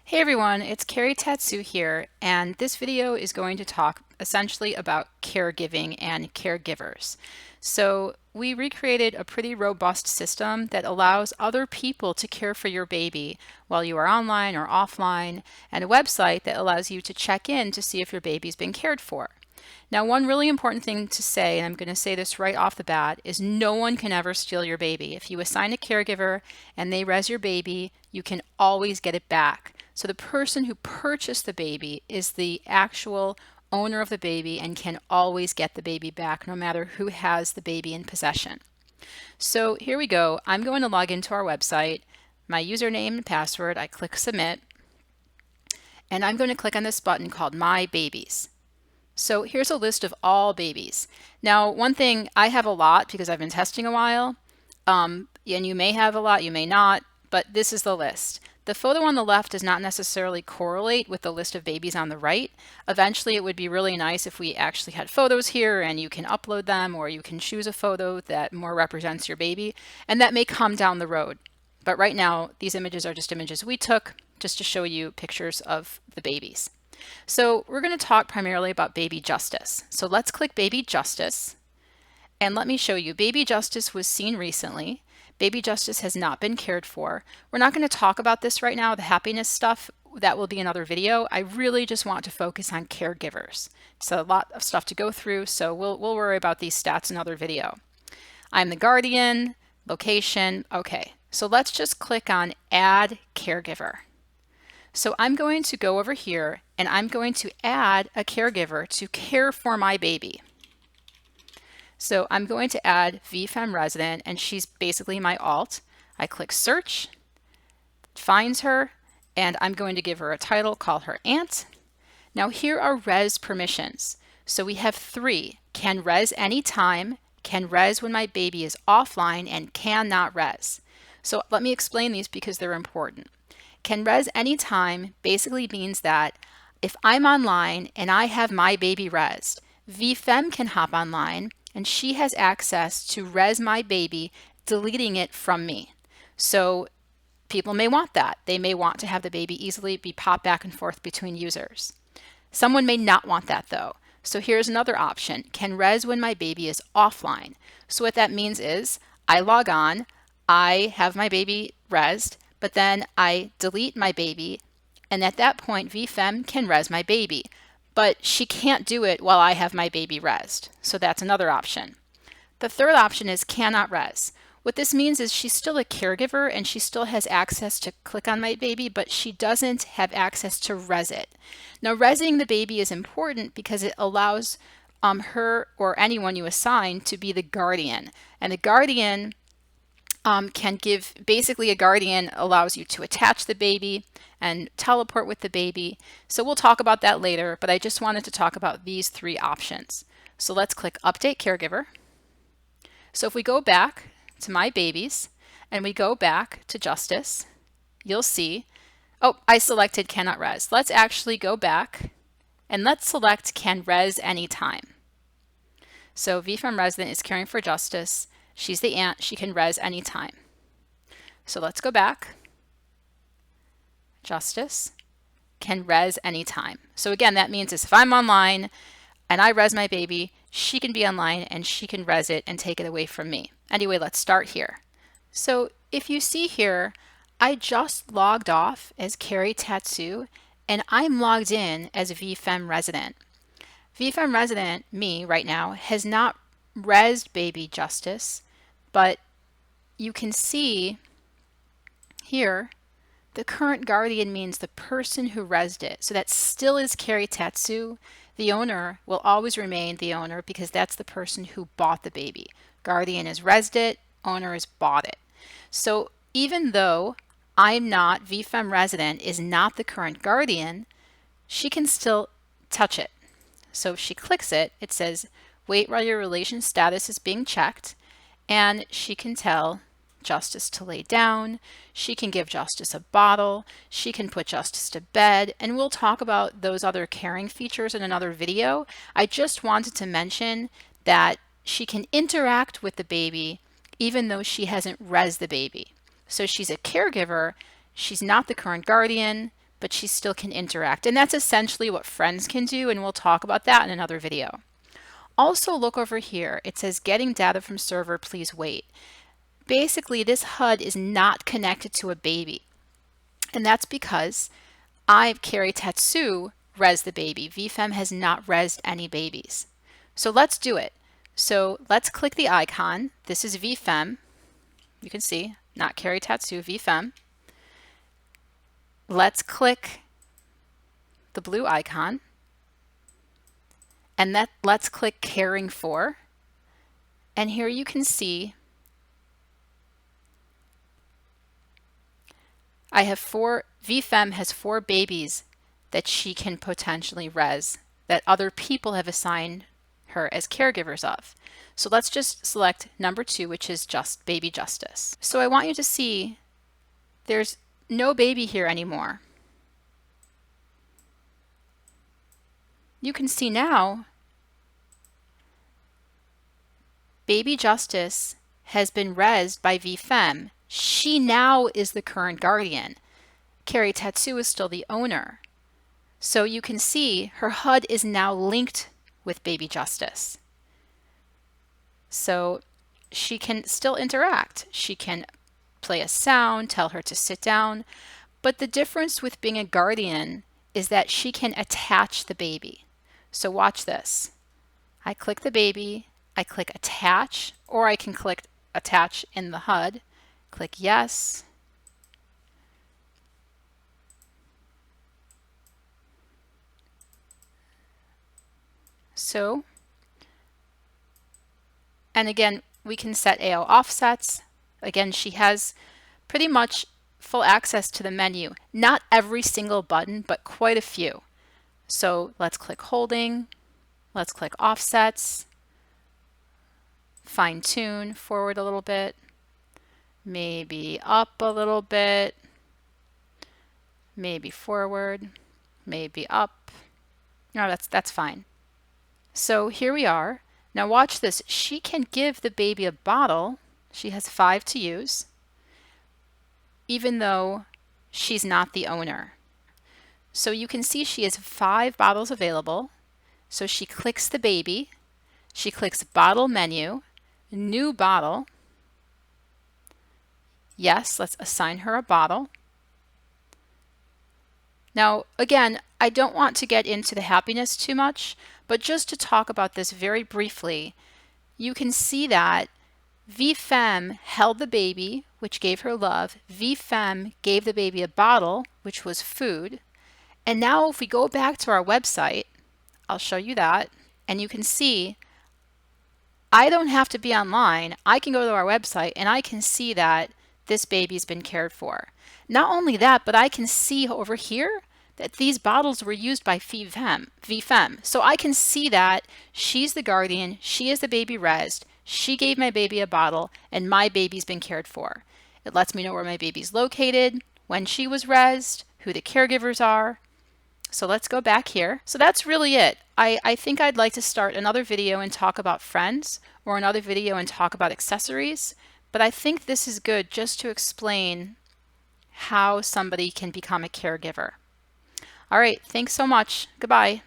Hey everyone, it's Carrie Tatsu here, and this video is going to talk essentially about caregiving and caregivers. So we recreated a pretty robust system that allows other people to care for your baby while you are online or offline, and a website that allows you to check in to see if your baby's been cared for. Now, one really important thing to say, and I'm going to say this right off the bat, is no one can ever steal your baby. If you assign a caregiver and they res your baby, you can always get it back. So the person who purchased the baby is the actual owner of the baby and can always get the baby back no matter who has the baby in possession. So here we go. I'm going to log into our website, my username and password. I click submit, and I'm going to click on this button called My Babies. So here's a list of all babies. Now, one thing, I have a lot because I've been testing a while, and you may have a lot, you may not, but this is the list. The photo on the left does not necessarily correlate with the list of babies on the right. Eventually, it would be really nice if we actually had photos here and you can upload them, or you can choose a photo that more represents your baby, and that may come down the road. But right now, these images are just images we took just to show you pictures of the babies. So we're going to talk primarily about Baby Justice. So let's click Baby Justice, and let me show you. Baby Justice was seen recently. Baby Justice has not been cared for. We're not going to talk about this right now, the happiness stuff. That will be another video. I really just want to focus on caregivers. It's a lot of stuff to go through, so we'll worry about these stats in another video. I'm the guardian, location. Okay, so let's just click on Add Caregiver. So I'm going to go over here and I'm going to add a caregiver to care for my baby. So I'm going to add VFem resident, and she's basically my alt. I click search, finds her, and I'm going to give her a title, call her Aunt. Now here are res permissions. So we have 3, can res anytime, can res when my baby is offline, and cannot res. So let me explain these because they're important. Can res anytime basically means that if I'm online and I have my baby resed, VFem can hop online and she has access to res my baby, deleting it from me. So people may want that. They may want to have the baby easily be popped back and forth between users. Someone may not want that though. So here's another option, can res when my baby is offline. So what that means is I log on, I have my baby resed, but then I delete my baby, and at that point VFem can res my baby, but she can't do it while I have my baby resed. So that's another option. The third option is cannot res. What this means is she's still a caregiver and she still has access to click on my baby, but she doesn't have access to res it. Now, resing the baby is important because it allows her or anyone you assign to be the guardian, and the guardian can give, basically a guardian allows you to attach the baby and teleport with the baby. So we'll talk about that later, but I just wanted to talk about these 3 options. So let's click Update Caregiver. So if we go back to My Babies and we go back to Justice, you'll see, oh, I selected Cannot Res. Let's actually go back and let's select Can Res Anytime. So VFem Resident is caring for Justice. She's the aunt, she can res anytime. So let's go back. Justice can res anytime. So again, that means if I'm online and I res my baby, she can be online and she can res it and take it away from me. Anyway, let's start here. So if you see here, I just logged off as Carrie Tatsu and I'm logged in as VFem Resident. VFem Resident, me right now, has not resed baby Justice, but you can see here the current guardian means the person who resed it. So that still is Carrie Tatsu. The owner will always remain the owner because that's the person who bought the baby. Guardian is resed it, owner is bought it. So even though I'm not, VFem Resident is not the current guardian, she can still touch it. So if she clicks it, it says, wait while your relation status is being checked, and she can tell Justice to lay down, she can give Justice a bottle, she can put Justice to bed, and we'll talk about those other caring features in another video. I just wanted to mention that she can interact with the baby even though she hasn't resed the baby. So she's a caregiver, she's not the current guardian, but she still can interact. And that's essentially what friends can do, and we'll talk about that in another video. Also, look over here. It says getting data from server, please wait. Basically, this HUD is not connected to a baby. And that's because Carrie Tatsu res the baby. VFem has not resed any babies. So let's do it. So let's click the icon. This is VFem. You can see, not Carrie Tatsu, VFem. Let's click the blue icon. And let's click caring for. And here you can see VFem has 4 babies that she can potentially res that other people have assigned her as caregivers of. So let's just select number 2, which is just baby Justice. So I want you to see there's no baby here anymore. You can see now baby Justice has been resed by VFem. She now is the current guardian. Carrie Tatsu is still the owner. So you can see her HUD is now linked with baby Justice. So she can still interact. She can play a sound, tell her to sit down. But the difference with being a guardian is that she can attach the baby. So watch this. I click the baby, I click attach, or I can click attach in the HUD. Click yes. So, and again, we can set AO offsets. Again, she has pretty much full access to the menu. Not every single button, but quite a few. So let's click holding, let's click offsets, fine tune, forward a little bit, maybe up a little bit, maybe forward, maybe up. No, that's fine. So here we are. Now watch this. She can give the baby a bottle. She has 5 to use, even though she's not the owner. So you can see she has 5 bottles available. So she clicks the baby. She clicks bottle menu, new bottle. Yes, let's assign her a bottle. Now, again, I don't want to get into the happiness too much, but just to talk about this very briefly, you can see that VFem held the baby, which gave her love. VFem gave the baby a bottle, which was food. And now if we go back to our website, I'll show you that, and you can see I don't have to be online. I can go to our website and I can see that this baby's been cared for. Not only that, but I can see over here that these bottles were used by VFem. So I can see that she's the guardian, she is the baby resed, she gave my baby a bottle, and my baby's been cared for. It lets me know where my baby's located, when she was resed, who the caregivers are. So let's go back here. So that's really it. I think I'd like to start another video and talk about friends, or another video and talk about accessories, but I think this is good just to explain how somebody can become a caregiver. All right, thanks so much. Goodbye.